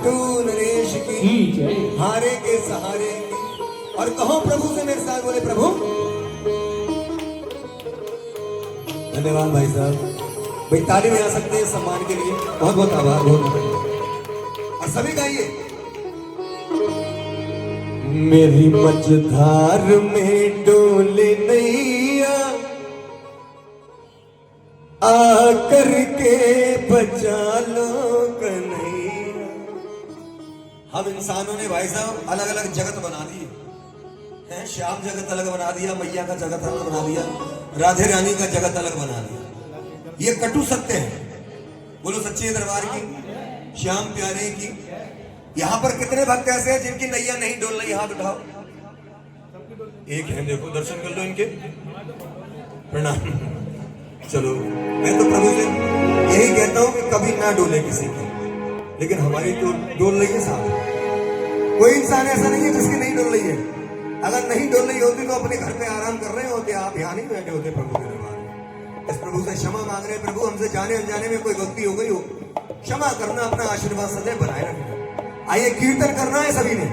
खाटू नरेश की हारे के सहारे की। और कहो प्रभु से मेरे साथ, बोले प्रभु। धन्यवाद भाई साहब, भाई ताली में आ सकते हैं सम्मान के लिए, बहुत बहुत आभार, बहुत। और सभी गाइए। मेरी मझधार में डोले नैया, आकर के बचा लो कन्हैया। हम इंसानों ने भाई साहब अलग अलग जगत बना दिए हैं। श्याम जगत अलग बना दिया, मैया का जगत अलग बना दिया, राधे रानी का जगत अलग बना दिया। ये कटु सत्य है। बोलो सच्चे दरबार की, श्याम प्यारे की। यहां पर कितने भक्त ऐसे हैं जिनकी नैया नहीं डोल रही? हाथ उठाओ। एक है, देखो दर्शन कर लो इनके, प्रणाम। चलो, मैं तो प्रभु से यही कहता हूं कि कभी ना डोले किसी की, लेकिन हमारी तो डोल रही है साहब। कोई इंसान ऐसा नहीं है जिसकी नहीं डोल रही है। अगर नहीं डोल रही होती तो अपने घर पे आराम कर रहे होते, आप यहाँ नहीं बैठे होते प्रभु के दरबार में। इस प्रभु से क्षमा मांग रहे, प्रभु हमसे जाने अनजाने में कोई गलती हो गई हो, क्षमा करना, अपना आशीर्वाद सदैव बनाए रखना। आइए कीर्तन करना है सभी ने।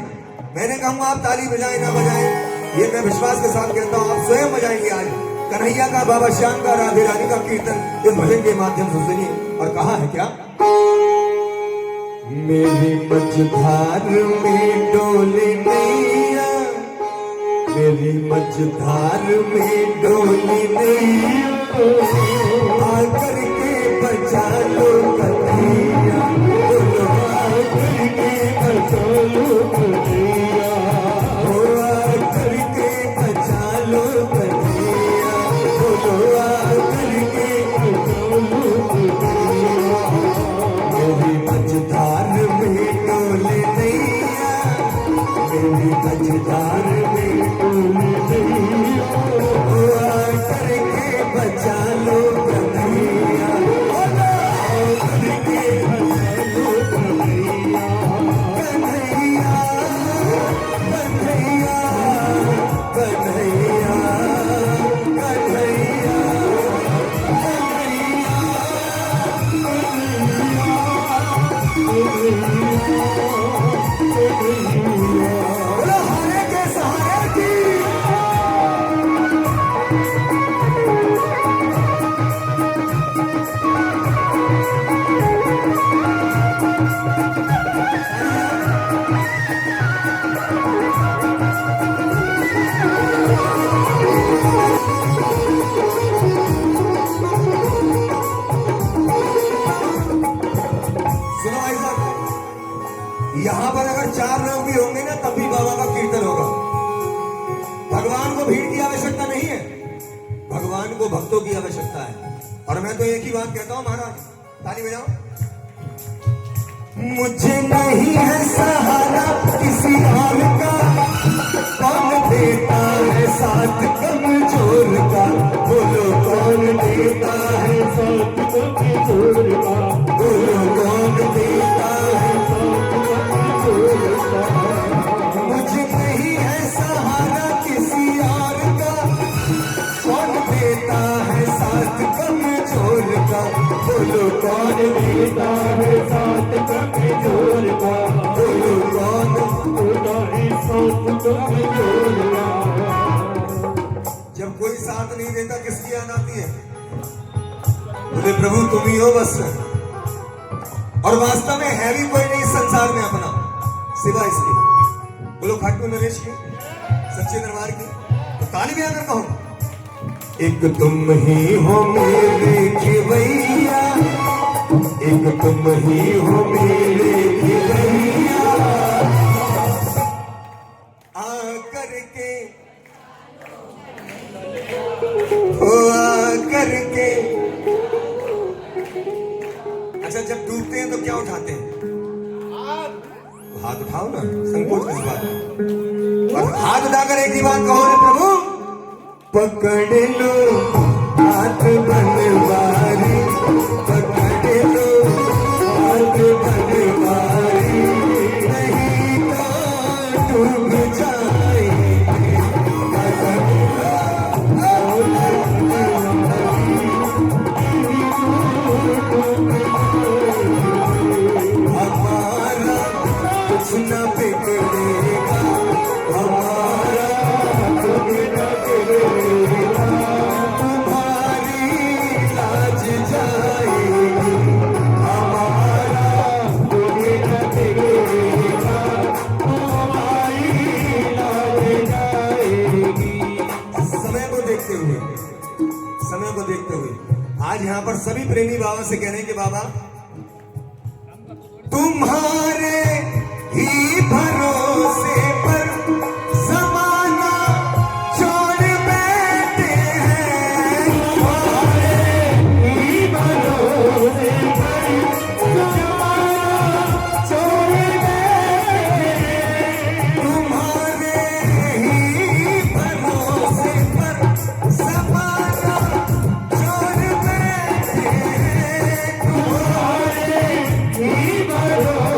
मैंने कहूँगा आप ताली बजाएं ना बजाएं, ये मैं विश्वास के साथ कहता हूँ आप स्वयं बजाएंगे। आज कन्हैया का, बाबा श्याम का, राधे रानी का कीर्तन इस भजन के माध्यम से सुनिए। और कहा है क्या? मेरी मझधार में डोले नैया, मेरी मझधार में डोले नैया, आकर के बचा लो कन्हैया, आकर के बचा लो कन्हैया, आकर के बचा लो कन्हैया, आकर के बचा लो कन्हैया। मेरी मझधार में डोले नैया, मेरी मझधार में डोले नैया, आकर के बचा लो कन्हैया, आकर के बचा लो कन्हैया, कन्हैया, कन्हैया, कन्हैया, कन्हैया, बोलो हारे के सहारे की। सुनो भाई साहब, यहां पर अगर 4 लोग भी होंगे ना तब भी बाबा का कीर्तन होगा। भगवान को भीड़ की आवश्यकता नहीं है, भगवान को भक्तों की आवश्यकता है। और मैं तो एक ही बात कहता हूं महाराज, ताली बजाओ। मुझे नहीं है सहारा किसी और का, कौन देता है साथ कमजोर का, बोलो कौन देता है साथ कमजोर का, बोलो कौन देता है साथ कमजोर का। मुझे नहीं है सहारा किसी और का, कौन देता है साथ कमजोर का, बोलो कौन देता है साथ कमजोर का, बोलो कौन देता है साथ कमजोर का। जब कोई साथ नहीं देता किसकी याद आती है? बोले प्रभु तुम ही हो बस। और वास्तव में है भी कोई नहीं संसार में अपना सिवा इसके। बोलो खाटू नरेश की, सच्चे दरबार की। तो ताली भी आकर कहो। एक तुम ही हो मेरे खिवैया, एक तुम ही हो मेरे खिवैया, आकर के हो आकर के। अच्छा जब डूबते हैं तो क्या उठाते हैं? हाथ उठाओ ना, संकोच किस बात है? और हाथ उठाकर एक ही बात कहो रे प्रभु, पकड़ लो हाथ बनवारी, पकड़ लो हाथ बनवारी, नहीं तो डूब जाएंगे। हमारा यहाँ पर सभी प्रेमी बाबा से कह रहे हैं कि बाबा तुम्हारे ही भरोसे पर जमाना छोड़ बैठे हैं, तुम्हारे ही भरोसे पर जमाना छोड़ बैठे हैं, तुम्हारे ही भरोसे पर जमाना छोड़ बैठे हैं, तुम्हारे ही भरोसे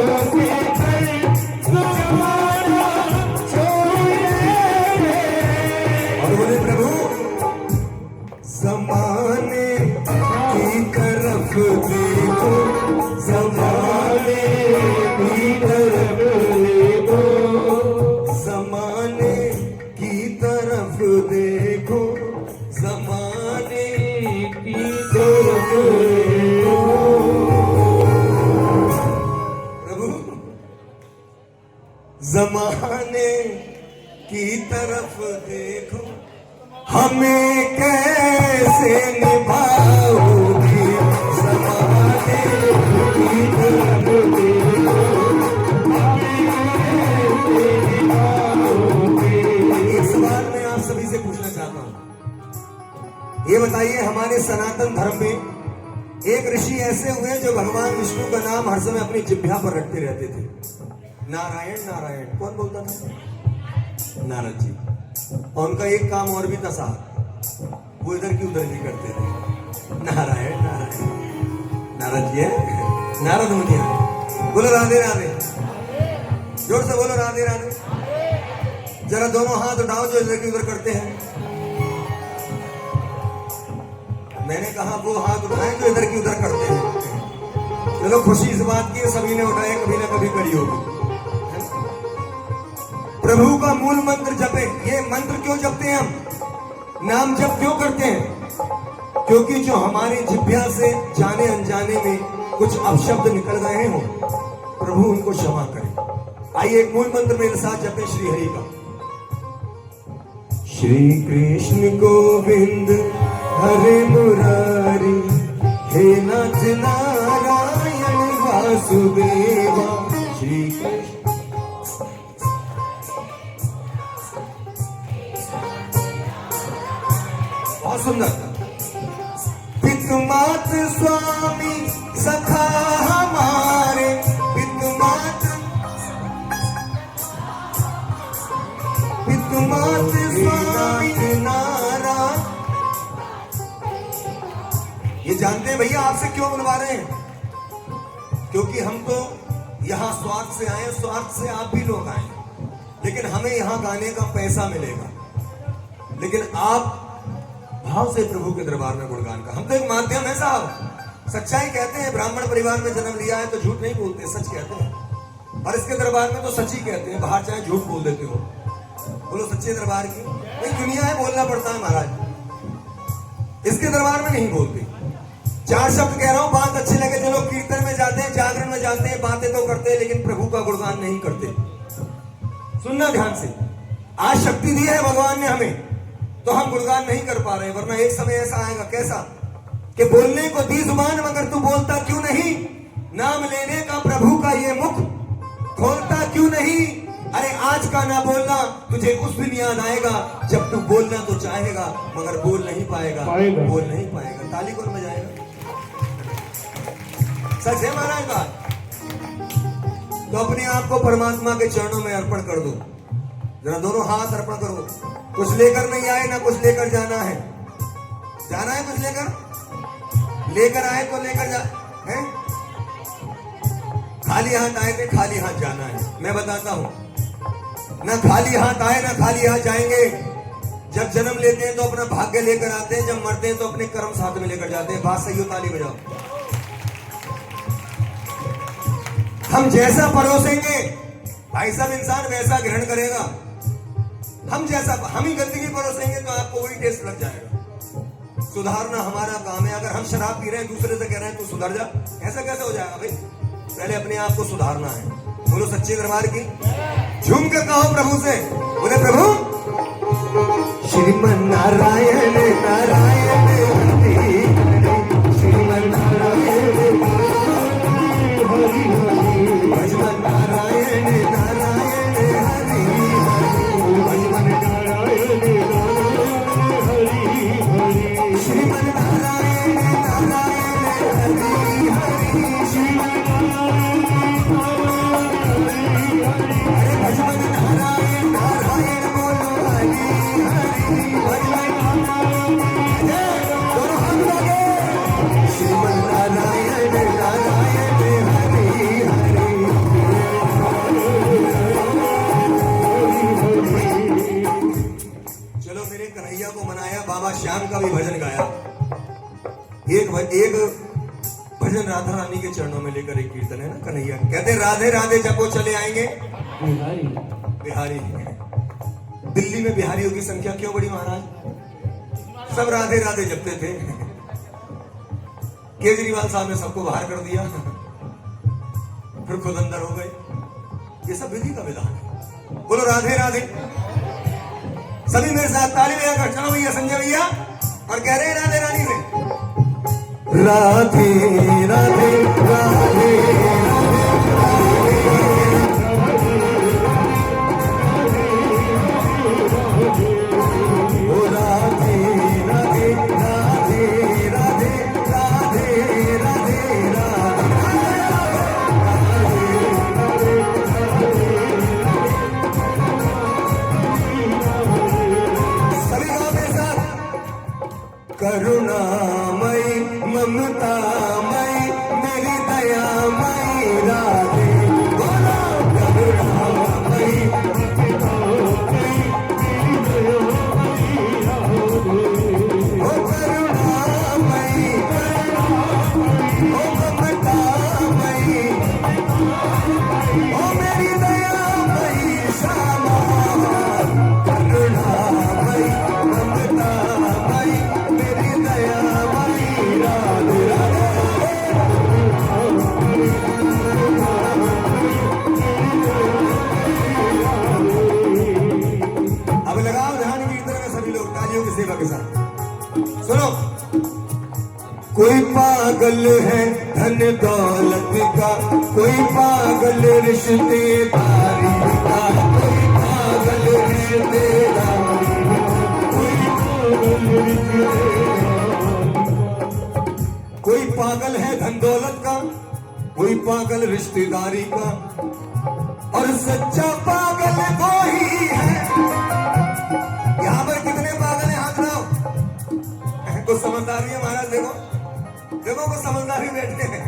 ज़माने की तरफ देखो, ज़माने की तरफ देखो, ज़माने की तरफ देखो, ज़माने की तरफ देखो। प्रभु ज़माने की तरफ देखो, हमें कैसे निभाओगी, ज़माने की तरफ देखो, हमें कैसे निभाओगी। एक सवाल मैं आप सभी से पूछना चाहता हूं, ये बताइए हमारे सनातन धर्म में एक ऋषि ऐसे हुए जो भगवान विष्णु का नाम हर समय अपनी जिह्वा पर रखते रहते थे, नारायण नारायण। कौन बोलता था? नारद जी। और उनका एक काम और भी था साहब, वो इधर की उधर नहीं करते थे, नारायण नारायण। नारद जी है, नारद मुनि है। बोलो राधे राधे, जोर से बोलो राधे राधे। जरा दोनों हाथ उठाओ जो इधर की उधर करते हैं। मैंने कहा वो हाथ उठाएं जो इधर की उधर करते हैं। चलो खुशी इस बात की सभी ने उठाए, कभी ना कभी करी होगी। प्रभु का मूल मंत्र जपे। ये मंत्र क्यों जपते हैं हम, नाम जप क्यों करते हैं? क्योंकि जो हमारी जिह्वा से जाने अनजाने में कुछ अपशब्द निकल गए हों, प्रभु उनको क्षमा करें। आइए एक मूल मंत्र मेरे साथ जपे श्री हरि का। श्री कृष्ण गोविंद हरे मुरारी, हे नाथ नारायण वासुदेवा। श्री कृष्ण बहुत सुंदर। पितुमात स्वामी सखा हमारे, पितुमात स्वामी नारा। ये जानते हैं भैया आपसे क्यों बुलवा रहे हैं? क्योंकि हम तो यहाँ स्वार्थ से आए, स्वार्थ से आप भी लोग आए, लेकिन हमें यहाँ गाने का पैसा मिलेगा, लेकिन आप भाव से प्रभु के दरबार में गुणगान का। हम तो एक माध्यम है साहब, सच्चाई कहते हैं। ब्राह्मण परिवार में जन्म लिया है तो झूठ नहीं बोलते, सच कहते हैं। और इसके दरबार में तो सच ही कहते हैं, बाहर चाहे झूठ बोल देते हो। बोलो सच्चे दरबार की। नहीं दुनिया है, बोलना पड़ता है महाराज। इसके दरबार में नहीं बोलते। चार शब्द कह रहा हूं, बात अच्छी लगे जो लोग कीर्तन में जाते हैं, जागरण में जाते हैं, बातें तो करते हैं, लेकिन प्रभु का गुणगान नहीं करते। सुनना ध्यान से, आज शक्ति दी है भगवान ने हमें, तो हम गुणगान नहीं कर पा रहे। वरना एक समय ऐसा आएगा, कैसा कि बोलने को दी जुबान मगर तू बोलता क्यों नहीं, नाम लेने का प्रभु का ये मुख खोलता क्यों नहीं। अरे आज का ना बोलना तुझे उस दिन याद आएगा जब तू बोलना तो चाहेगा मगर बोल नहीं पाएगा, बोल नहीं पाएगा। ताली कौन बजाएगा? सच है महाराज बात। तो अपने आप को परमात्मा के चरणों में अर्पण कर दो। जरा दोनों हाथ अर्पण करो। कुछ लेकर नहीं आए ना कुछ लेकर जाना है। जाना है कुछ लेकर आए तो लेकर जा है? खाली हाथ आए थे, खाली हाथ जाना है। मैं बताता हूं, ना खाली हाथ आए ना खाली हाथ जाएंगे। जब जन्म लेते हैं तो अपना भाग्य लेकर आते हैं, जब मरते हैं तो अपने कर्म साथ में लेकर जाते हैं। बात सही हो? ताली बजाओ। हम जैसा परोसेंगे भाई साहब इंसान वैसा ग्रहण करेगा। हम ही गंदगी परोसेंगे तो आपको वही टेस्ट लग जाएगा। सुधारना हमारा काम है। अगर हम शराब पी रहे हैं, दूसरे से कह रहे हैं तू सुधर जा, ऐसा कैसे हो जाएगा भाई? पहले अपने आप को सुधारना है। बोलो सच्चे दरबार की। झूम कर कहो प्रभु से, बोले प्रभु श्रीमन नारायण नारायण हरे हरे, श्री कन्हैया को मनाया, बाबा श्याम का भी भजन गाया। एक भजन राधा रानी के चरणों में लेकर एक कीर्तन है ना, कन्हैया कहते राधे राधे जपो चले आएंगे बिहारी। दिल्ली में बिहारियों की संख्या क्यों बढ़ी महाराज? सब राधे राधे जपते थे। केजरीवाल साहब ने सबको बाहर कर दिया, फिर खुद अंदर हो गए। ये सब विधि का विधान है। बोलो राधे राधे। सभी मेरे साथ ताली बजाकर चलो भैया संजय भैया, और कह रहे हैं राधे रानी से राधे राधे राधे करुणामयी ममतामयी मेरी दयामयी राधे। बोलो करुणामयी ओ करुणामयी ओ ममतामयी ओ मेरी दयामयी श्यामा। करुणामयी ममतामयी के साथ सुनो। कोई पागल है धन दौलत का, कोई पागल रिश्तेदारी का, कोई पागल रिश्तेदारी, कोई पागल है धन दौलत का, कोई पागल रिश्तेदारी का, और सच्चा पागल वो ही है। यहां पर कितने पागल हैं? हाथ लाओ। कुछ समझदारी है महाराज, देखो देखो कुछ समझदारी बैठे हैं।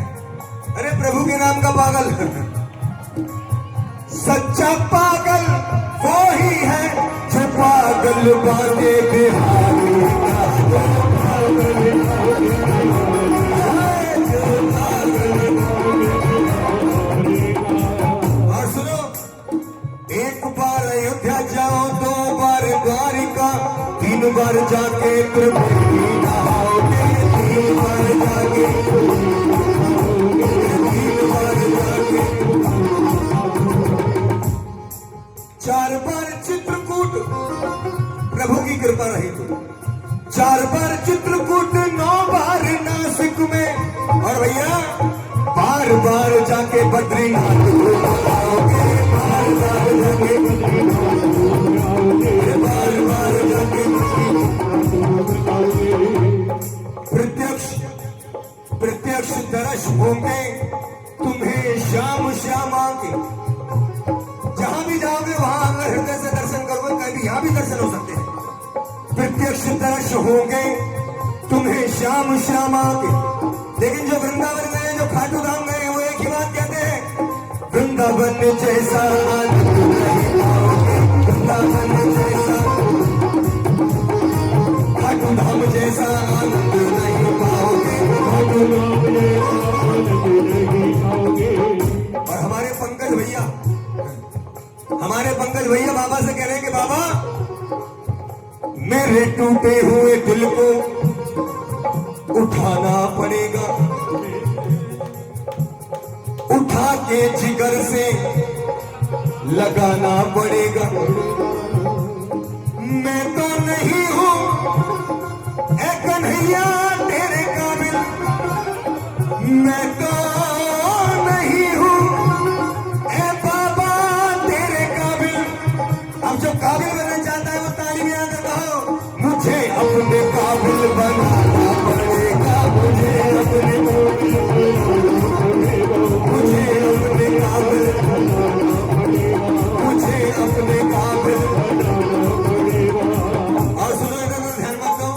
अरे प्रभु के नाम का पागल। सच्चा पागल वो ही है जो पागल बांधे बिहारी का। और सुनो, एक बार अयोध्या जाओ, 2 बार द्वारिका, 3 बार जाके त्रिवेणी नहाओगे, 3 बार जाके, 3 बार जाके, 4 बार चित्रकूट, प्रभु की कृपा रही तो 4 बार चित्रकूट, 9 बार नासिक में, और भैया बार बार जाके बद्रीनाथ घूमोगे, बार बार जाके बद्रीनाथ घूमोगे, बार बार जाके प्रत्यक्ष दर्श होंगे तुम्हें श्याम श्यामा के। जहां भी जाओगे वहां अगर हृदय से दर्शन करोगे, कभी यहां भी दर्शन हो सकते हैं। प्रत्यक्ष दर्श होंगे तुम्हें श्याम श्यामा के। लेकिन जो वृंदावन गए, जो खाटू धाम गए, वो एक ही बात कहते हैं, वृंदावन जैसा आनंद नहीं पाओगे, वृंदावन जैसा, खाटू धाम जैसा आनंद नहीं पाओगे, खाटू धाम जैसा आनंद नहीं पाओगे। और हमारे पंकज भैया बाबा से कह रहे हैं कि बाबा मेरे टूटे हुए दिल को उठाना पड़ेगा, उठा के जिगर से लगाना पड़ेगा। मैं तो नहीं हूं ए कन्हैया तेरे काबिल, मैं तो नहीं हूं ए बाबा तेरे काबिल। अब जो काबिल बनना चाहता है वो ताली में आकर कहो, मुझे अपने काबिल बनाना पड़ेगा, मुझे अपने काबिल मुझे अपने काबिल मुझे अपने काबिल। और सुनो इधर ध्यान मत दो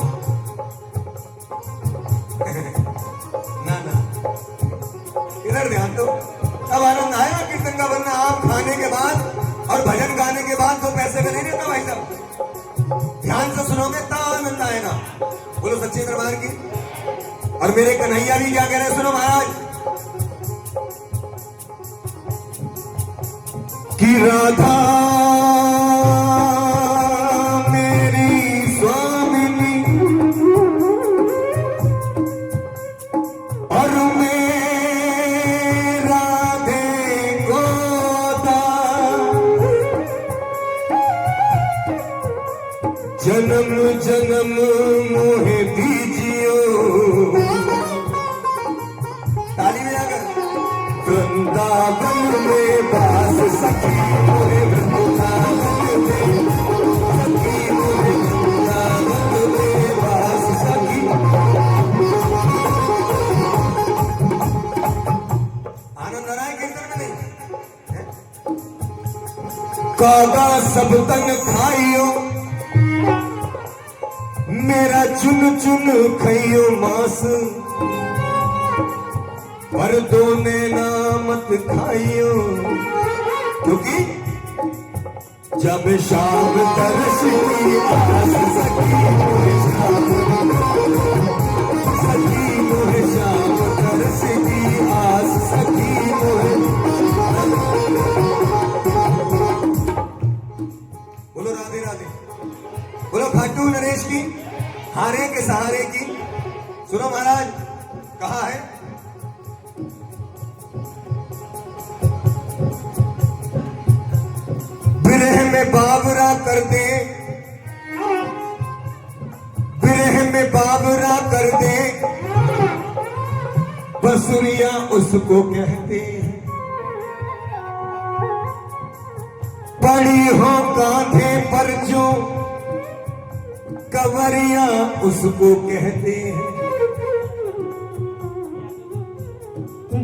ना ना, ध्यान से सुनोगे तो आनंद आएगा। बोलो सच्चे दरबार की। और मेरे कन्हैया भी क्या कह रहे हैं, सुनो महाराज। कि राधा मेरी स्वामिनी और मैं राधे गोदा, जन्म जन्म मोहे दीजियो। ताली बजाकर। वृंदावन में बास सखी मोहे, वृंदावन में सखी मोहे, वृंदावन में बास सखी। आनंद आ रहा है कीर्तन में नहीं? कागा सब तन खाइयो, मेरा चुन चुन खइयो मांस, पर दो नैना मत खाइयो, क्योंकि जब शाम तरसती आस सखी मोहे शाम, सखी मोहे शाम तरसती आस सखी मोहे। बोलो राधे राधे। बोलो खाटू नरेश की, हारे के सहारे की। सुनो महाराज, कहा है विरह में बाबरा कर दे, विरह में बाबरा कर दे, बसुरिया उसको कहते हैं। पड़ी हो कांधे पर जो कवरिया उसको कहते हैं।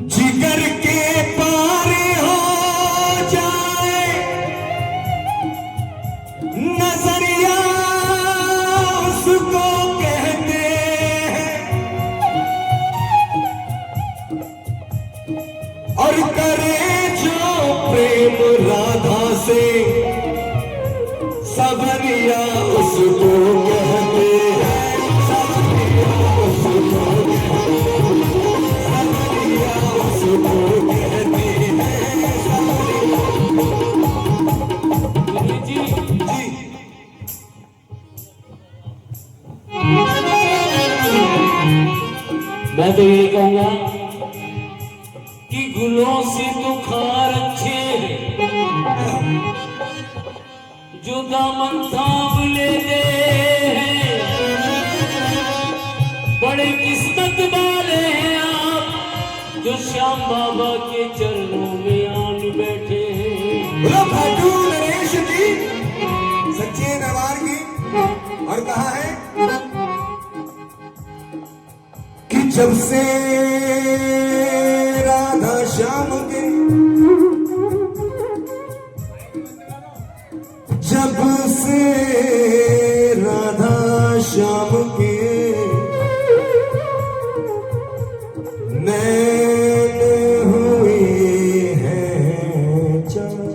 जिगर के पार हो जाए नजरिया उसको कहते हैं। और करे जो प्रेम राधा से, सबरिया उसको कहते हैं। सबरिया उसको कहते हैं। जी जी मैं तो ये कहूंगा कि गुलों से तो खार अच्छे हैं, जो दामन थाम लेते हैं। बड़े किस्मत वाले हैं आप, जो श्याम बाबा के चरणों में आन बैठे हैं। बोलो खाटू नरेश जी, सच्चे दरबार की। और कहा है कि जब से राधा श्याम के, जब से राधा श्याम के नैन हुए हैं चार,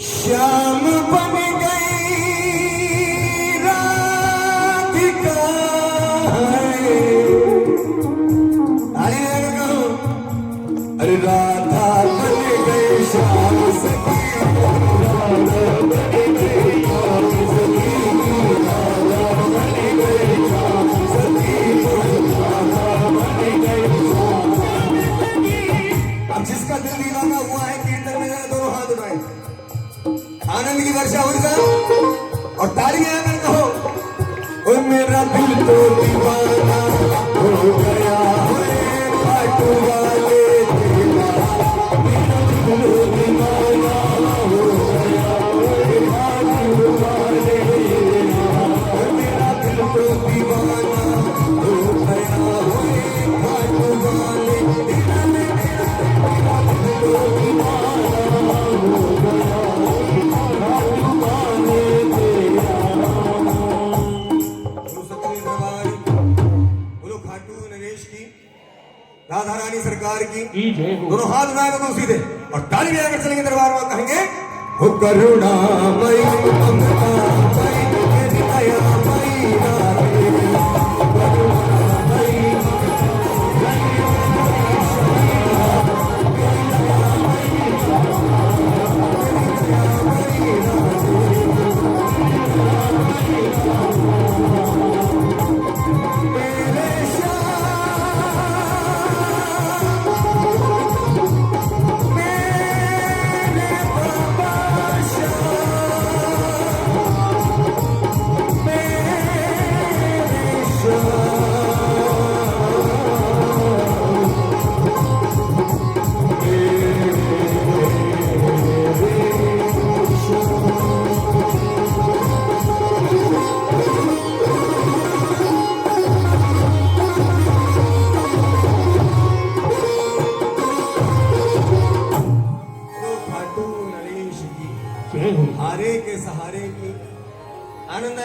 श्याम बन गई राधिका है। ताली बजाकर कहो, अरे राधा बन गई श्याम सखी, राधा बन गई श्याम सखी, राधा बन गई श्याम सखी, राधा बन गई श्याम सखी। अब जिसका दिल दीवाना हुआ है कीर्तन में जरा दोनों हाथ उठाएं, आनंद की वर्षा हुई सर, और ताली बजाकर कहो, ओ मेरा दिल तो दीवाना हो गया है खाटू वाले तेरा, मेरा दिल तो दीवाना हो गया है खाटू वाले तेरा, मेरा दिल तो दीवाना हो गया है खाटू वाले तेरा, मेरा दिल तो दीवाना हो गया है खाटू वाले तेरा। बोलो सच्चे दरबार, बोलो खाटू नरेश की, राधा रानी सरकार की। जय हो। दोनों हाथ उठाएगा तो सीधे और ताली बजाकर चलेंगे दरबार में, कहेंगे हो करुणामयी ममतामयी मेरी दयामयी राधा